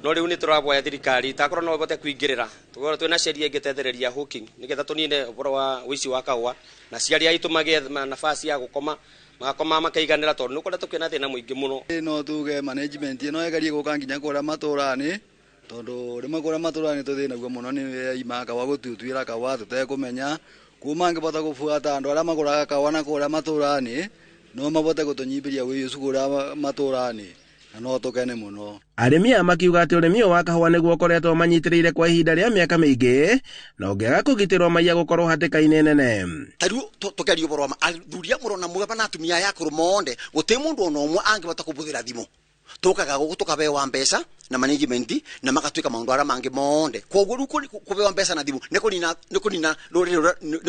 No rĩu nĩ tũraboya thirikari itakorwo no ĩbote kũingĩrĩra, tũkorwo twĩna sheria ĩngĩtethereria hawking nĩgetha tũnine ũhoro wa ũici wa kahũa na aciari aitũ magĩe nafasi ya gũkoma magakoma makaiganĩra tondũ nĩ ũkoretwo kwĩna thĩna mũingĩ mũno. No tuge management ĩno ĩgerie gũka nginya kũrĩa matũũra-inĩ tondũ rĩmwe kũrĩa matũũra-inĩ tũthĩnaguo mũno nĩ ima kahũa gũtuĩra kahũa tũtekũmenya kuma angĩbota gũbuata andũ arĩa magũraga kahũa na kũrĩa matũũra-inĩ no mabote gũtũnyibĩria wĩicu kũrĩa matũũra-inĩ na no tũkene mũno. Arĩmi aya makiuga atĩ ũrĩmi ũyũ wa kahũa nĩguo ũkoretwo manyitĩrĩire kwa ihinda rĩa mĩaka mĩingĩ na ũngĩaga kũgitĩrwo maiya gũkorwo hatĩka-inĩ nene. Tarĩu tũkeria ũboro wa athuri a mũro na mũgeba na atumia ya akũrũ monde gũtirĩ mũndũ ona ũmwe angĩbota kũbũthĩra thimũ. Tũkaga gũkũ tũkabewa mbeca na management na magatuĩka maũndũ arĩa mangĩ monde. Koguo rĩu kũbewa mbeca na thimũ nĩ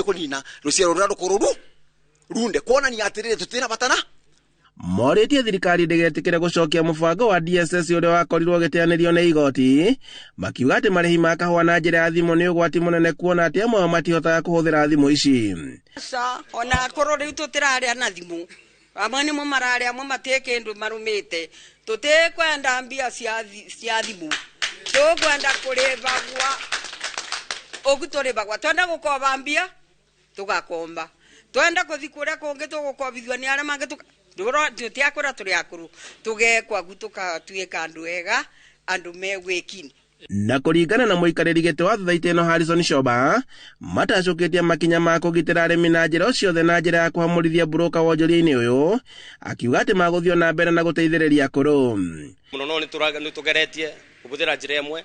kũnina rũciaro rũrĩa rũkũrũ runde kuonania atĩrĩrĩ tũtirĩ batana. Morĩtie thirikari ndĩgetĩkĩre gũcokia mũbango wa DSS ũrĩa wakorirwo gĩteanĩrio nĩ igoti, makiuga atĩ marĩhi ma kahũa na njĩra ya thimũ nĩ ũgwati mũnene kuona atĩ amwe matihotaga kũhũthĩra thimũ ici. Ona korwo rĩu tũtirarĩa na thimũ amwe nĩmo mararĩa amwe matirĩ kĩndũ marumĩte, tũtikwenda mbia cia thimũ, tũkwenda kũrĩbagwa ũguo tũrĩbagwa, twenda gũkoba mbia tũgakomba, twenda gũthiĩ kũrĩa kũngĩ tũgũkobithio nĩ arĩa mangĩ tũtiakũra tũrĩ akũrũ tũgekwa gu tũkatuĩka andũ ega andũ megwĩkini na kuringana na muikariri giti wa thutha ino Harrison Shoba matacoketie makinya ma kugitira arimi na njira ciothe na njira ya kuhamurithia broka wonjoria-ini uyu akiuga ati maguthio na mbere na guteithiriria akuru muno no ni tugeretie kubuthira njira imwe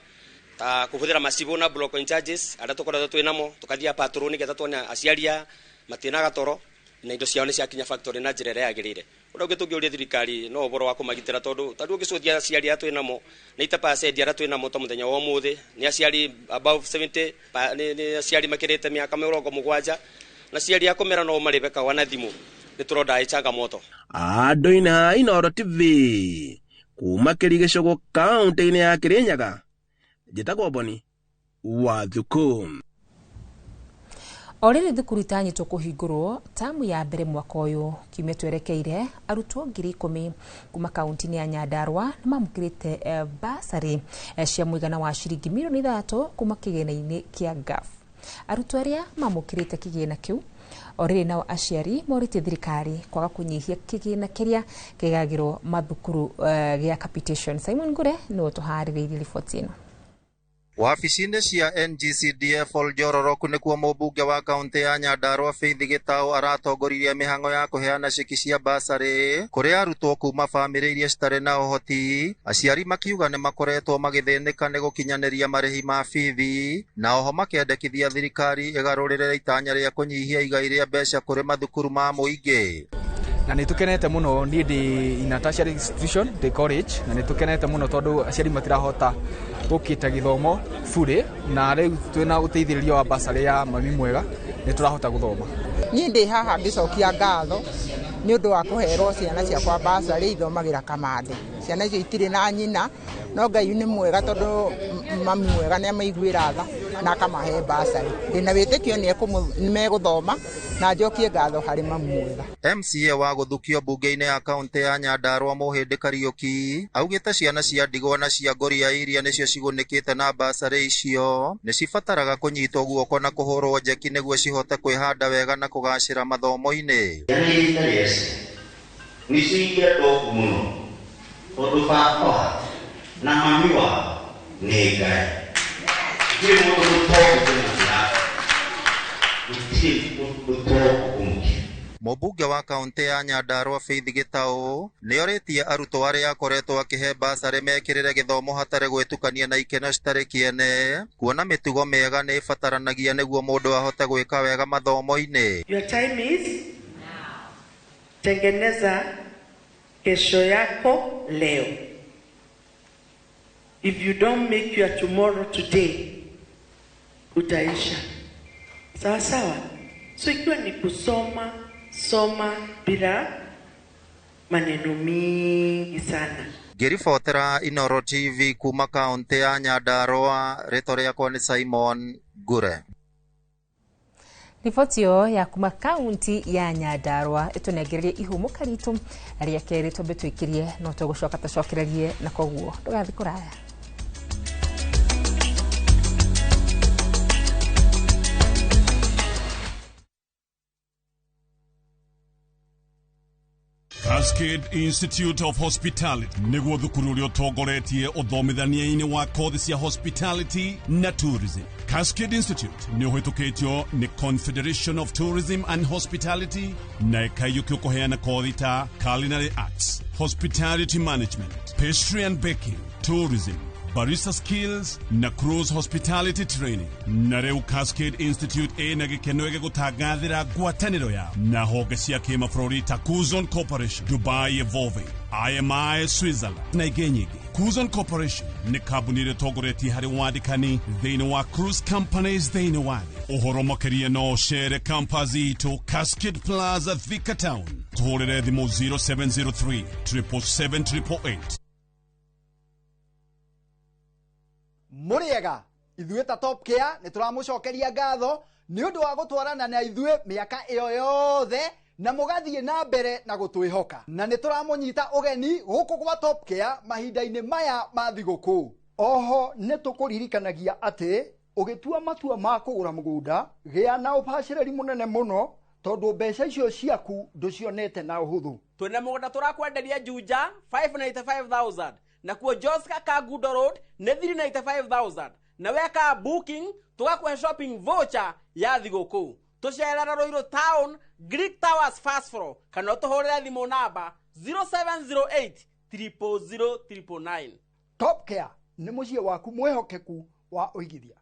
ta kubuthira macibo na block in charges aria tukoretwo twinamo tukathia patroni getha tuona aciaria matina gatoro na indo ciao ni ciakinya factory na njira iria yagirire uria ungitungiuria thirikari no uboro wa kumagitira tondu tari ungicuthia aciaria twinamo na itapa sedia aria twinamo to muthenya wa umuthi ni aciari above 70 ni aciari makirite miaka 70 na aciari akomera no maribeka wana thimu ni turoda ichanga moto Andoina Inooro TV kuma Kirigicogo kaunti-ini ya Kirinyaga njitagwo Boni Wathuku. Oriri thukuru itanyitwo kuhingurwo tamu ya mbere mwaka uyu kiumia twerekeire arutwo 10,000 kuma kaunti-ini ya Nyandarua nimamukirite basari cia muigana wa ciringi milioni 3 kuma kigina-ini kia GAF. Arutwo aria mamukirite kigina kiu oriri nao aciari morite thirikari kwaga kunyihia kigina kiria kigagirwo mathukuru gia capitation. Simon Ngure no tuhaririirie riboti ino. Wabici-inĩ cia NGCDF Oljororoku nĩkuo mũmbunge wa kaunti ya Nyandarua Faith Gitau aratongoririe mĩhang'o ya kũheana ceki cia basarĩ kũrĩ arutwo kuma bamĩrĩ iria citarĩ na ũhoti. Aciari makiuga nĩ makoretwo magĩthĩnĩka nĩ gũkinyanĩria marĩhi ma bithi na oho makĩendekithia thirikari ĩgarũrĩre itanya rĩa kũnyihia igai rĩa mbeca kũrĩ mathukuru ma mũingĩ. Na nitukenete muno ni ina tertiary institution the college na nitukenete muno tondu aciari matirahota gukita githomo bure na riu twina uteithiririo wa basari ya mami mwega niturahota guthoma. Ni ndi haha ngicokia ngatho ni undu wa kuherwo ciana ciakwa basari ithomagira Kamande. Ciana icio itire na nyina no Ngai ni mwega tondu mami mwega ni amaiguira tha na akamahe basari. Ndina witikio ni meguthoma na njokie ngatho hari mami mwega. MCA wa guthukio bunge-inĩ ya kaunti ya Nyandarua Muhindi Kariuki augite ciana cia ndigwa na cia ngoria iria nicio cigunĩkĩte na basarĩ icio nĩ cibataraga kũnyitwo guoko na kũhũrwo njeki nĩguo cihote kwĩhanda wega na kũgacĩra mathomo-inĩ. Nĩciingĩtwo mũno tondũ baba na mami wao nĩ Ngai. Ndirĩ mũndũ Mũmbunge wa kaunti ya Nyandarua Faith Gitau nĩorĩtie arutwo arĩa akoretwo akĩhe basarĩ mekĩrĩre gĩthomo hatarĩ gwĩtukania na ikeno citarĩ kĩene kuona mĩtugo mĩega nĩ ĩbataranagia nĩguo mũndũ ahote gwĩka wega mathomo-inĩ. Your time is now. Tengeneza kesho yako leo. If you don't make your tomorrow today, utaisha. Sawa sawa. So ikiwa ni kusoma bila maneno mingi sana. Ngĩribotera Inooro TV kuma kaunti ya Nyandarua, rĩtwa rĩakwa nĩ Simon Ngure. Riboti yo ya kuma kaunti ya Nyandarua ĩtũnengererie ihumuka ritũ rĩa kerĩ twambe twĩkĩrie no tũgũcoka tũcokererie na koguo ndũgathiĩ kũraya. Cascade Institute of Hospitality niguo thukuru uria utongoretie uthomithania-ini wa kothi cia hospitality na tourism. Cascade Institute ni uhitukitio ni Confederation of Tourism and Hospitality na ikaiyukio kuheana kothi ta culinary arts, hospitality management, pastry and baking, tourism, barista skills na cruise hospitality training. Na rĩu Cascade Institute ĩna gĩkeno gĩa gũtangathĩra ngwatanĩro yao na honge cia kĩmabũrũri ta Kuzon Corporation, Dubai Evolving, IMI Switzerland na ingĩ nyingĩ. Kuzon Corporation nĩ kambuni ĩrĩa ĩtongoretie harĩ wandĩkani thĩinĩ wa cruise companies thĩinĩ wa thĩ. Ũhoro makĩria no ũcere campus itũ Cascade Plaza Thika Town. Tũhũrĩre thimũ 0703 777 Muriega ithuĩ ta Top Care nĩ tũramũcokeria ngatho nĩ ũndũ wa gũtwarana na ithuĩ mĩaka ĩyo yothe na mũgathiĩ na mbere na gũtwĩhoka, na nĩ tũramũnyita ũgeni gũkũ gwa Top Care mahinda-inĩ maya ma thigũkũ. Oho nĩ tũkũririkanagia atĩ ũgĩtua matua ma kũgũra mũgũnda gĩa na ũbacĩrĩri mũnene mũno tondu mbeca icio ciaku ndũcionete na ũhũthũ. Twĩna mũgũnda tũrakwenderia Juja 595,000 na kuo Joska Kagudo Road ne 395,000 na weka booking tugakuhe shopping voucher ya thiguku tucerera Roiro Town Greek Towers first floor kana tuhorera thimo namba 0708 00009. Top Care nĩ mũciĩ waku mwehokeku wa ũigithia.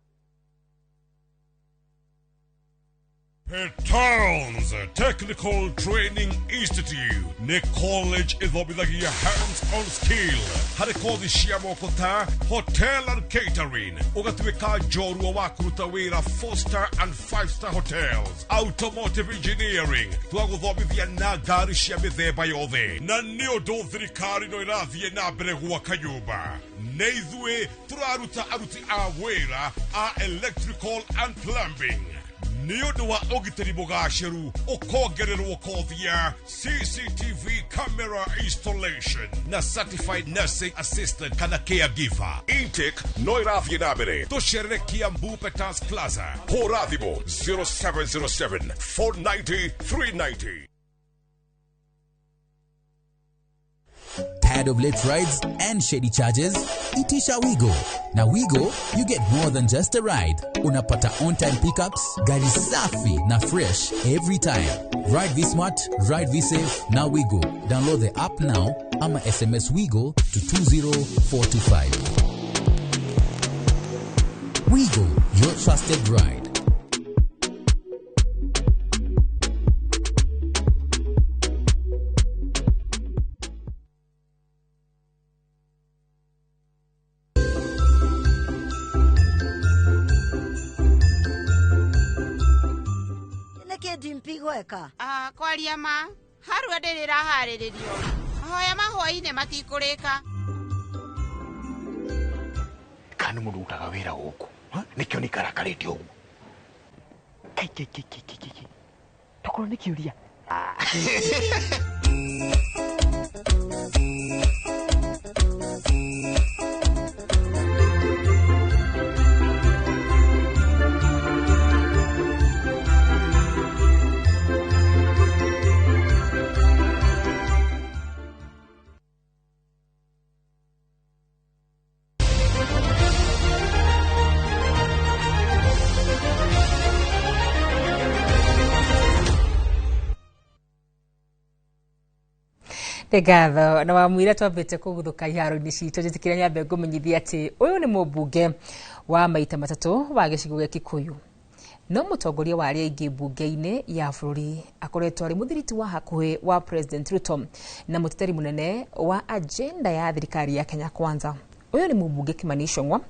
Petowns Technical Training Institute ne college ithobithagia hands-on skill harĩ kothi cia moko ta hotel and catering ũgatuĩka njorua wa kũruta wĩra 4-star and 5-star hotels, automotive engineering twagũthomithia na ngari cia mĩthemba yothe na nĩ ũndũ thirikari no ĩrathiĩ na mbere gwaka nyũmba na ithuĩ tũraruta aruti a wĩra a electrical and plumbing. Nĩũndũ wa ũgitĩri mũgacĩru ũkongererwo kothi ya CCTV camera installation na certified nursing assistant kana caregiver. Intake no ĩrathiĩ na mbere. Tũcerere Kiambu Peters Plaza, hũra thimũ 0707 490 390. Tired of late rides and shady charges? Itisha Wigo. Now Wigo, you get more than just a ride. Unapata on-time pickups, gari safi na fresh every time. Ride V-Smart, ride V-Safe, now Wigo. Download the app now, ama SMS Wigo to 20425. Wigo, your trusted ride. Gweka kwaria ma haru ndirira hariririo hoya mahoi-ine matikurika kana mundu utaga wira guku nikio nikarakarite ugu tokoro nikiuria Ngatho na wamwira twambite kuguthuka iharo-ini citũ njitikire nyambe ngũmenyithia atĩ ũyũ nĩ mũmbunge wa maita matatũ wa gĩcigo gĩa Kikuyu no mũtongoria wa arĩa aingĩ mbunge-inĩ ya bũrũri akoretwo arĩ mũthiriti wa hakuhĩ wa President Ruto na mũteteri mũnene wa agenda ya thirikari ya Kenya Kwanza. Uyu ni mũmbunge Kimani Ichung'wa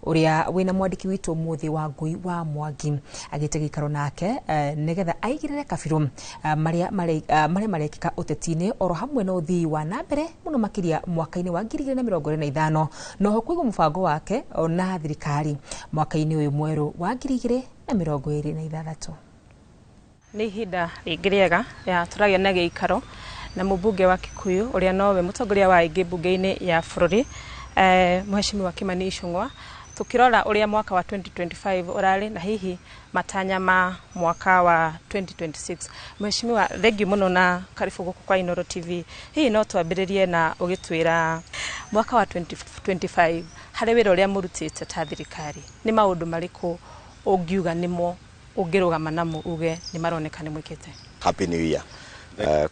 uria wina mwandiki witũ mũthĩ wa Ngui wa Mwangi agite gĩikaro nake nigetha aigirĩre kabiru maria marekĩka ũteti-inĩ oro hamwe na ũthii wa nambere mũno makĩria mwaka-inĩ wa 2025 noho kũigwo mũbango wake na thirikari mwaka-inĩ ũyũ mwerũ wa 2026. Nĩ ihinda rĩngĩ rĩega ya tũragĩa na gĩikaro na mũmbunge wa Kikuyu uria nowe mũtongoria wa aingĩ mbunge-inĩ ya bũrũri Mheshimiwa Kimani Ichung'wa tukirora uria mwaka wa 2025 urari na hihi matanya ma mwaka wa 2026. Mheshimiwa, thengiũ mũno na karibu gũkũ kwa Inooro TV. Hihi no twambĩrĩrie na ũgĩtwĩra mwaka wa 2025 harĩ wĩra ũrĩa mũrutĩte ta thirikari nĩ maũndũ marĩkũ ũngiuga nĩmo ũngĩrũgama namo uge nĩ maroneka nĩ mwĩkĩte? Happy New Year.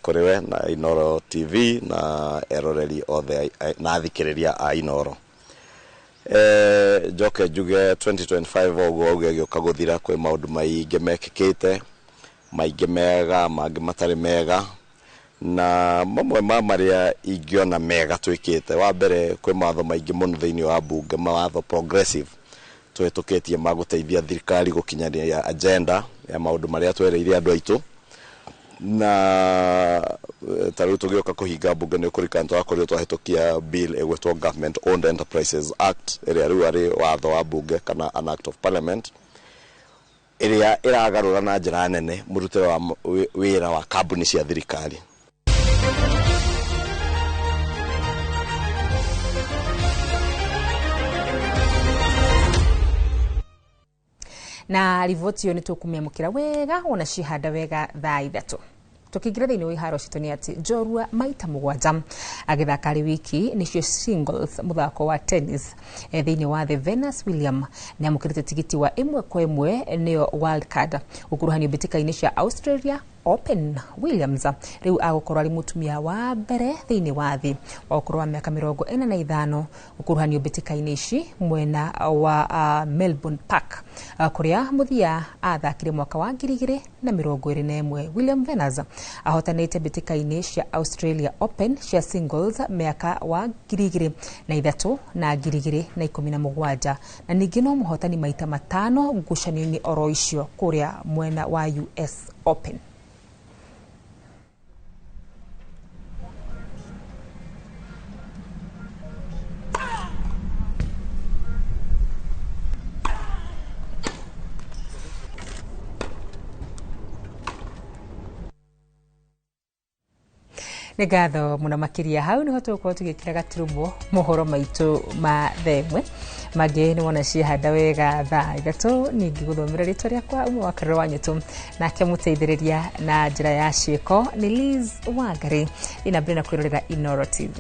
Kuriwe na Inooro TV na eroreri othe na thikĩrĩria a Inooro. Njoke njuge 2025 ũguo ũgĩũka gũthira kwĩ maũndũ maingĩ mekĩkĩte, maingĩ mega, mangĩ matarĩ mega, na mamwe ma marĩa ingĩona mega twĩkĩte. Wa mbere kwĩ mawatho maingĩ mũno thĩinĩ wa mbunge, mawatho progressive twĩtũkĩtie ma gũteithia thirikari gũkinyania agenda ya maũndũ marĩa twereire andũ aitũ. Na tarĩu tũgĩũka kũhinga mbunge nĩ ũkũrikana twakorirwo twahĩtũkia bill ĩgwĩtwo Government Owned Enterprises Act, ĩrĩa rĩu arĩ watho wa mbunge kana an act of parliament, ĩrĩa ĩragarũra na njĩra nene mũrutĩre wa wĩra wa kambuni cia thirikari. Na rivoti yo nĩ tũkũmĩamũkĩra wega ona cihanda wega thaa 3. tukigira thiini wa iharo citu ni ati Njorua maita mugwanja agithaka ri wiki nicio singles muthako wa tennis thiini wa the Venus William ni amukirite tigiti wa 1-1 nio wild card ukuruhanio bitika-ini cia Australia Open. Williams riu agukorwo ari mutumia wa mbere thiini wa thi wa ukorwo wa miaka 45 ukuruhanio bitika-ini ici mwena wa Melbourne Park kuria muthia athakire mwaka wa 2021. William Venus ahotanite bitika-ini cia Australia Open cia singles miaka wa 2003 na 2017 na ningi no muhotani maita 5 ngucanio-ini oro icio kuria mwena wa US Open. Negatho muna makiria hau niho tuko tugikira gaturumo mohoro maitu ma themwe mage ni wona cihanda wega thaa 3 ningi guthomera ritwa riakwa umwe wa karero wanyetu nake muteithiriria na njira ya ciiko ni Liz Wangari ina brina kwirorera Inoro TV.